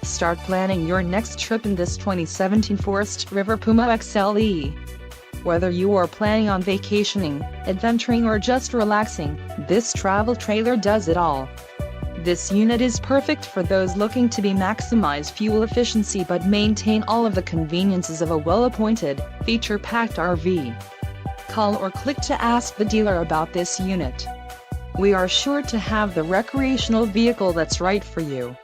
Start planning your next trip in this 2017 Forest River PUMA XLE. Whether you are planning on vacationing, adventuring or just relaxing, this travel trailer does it all. This unit is perfect for those looking to maximize fuel efficiency but maintain all of the conveniences of a well-appointed, feature-packed RV. Call or click to ask the dealer about this unit. We are sure to have the recreational vehicle that's right for you.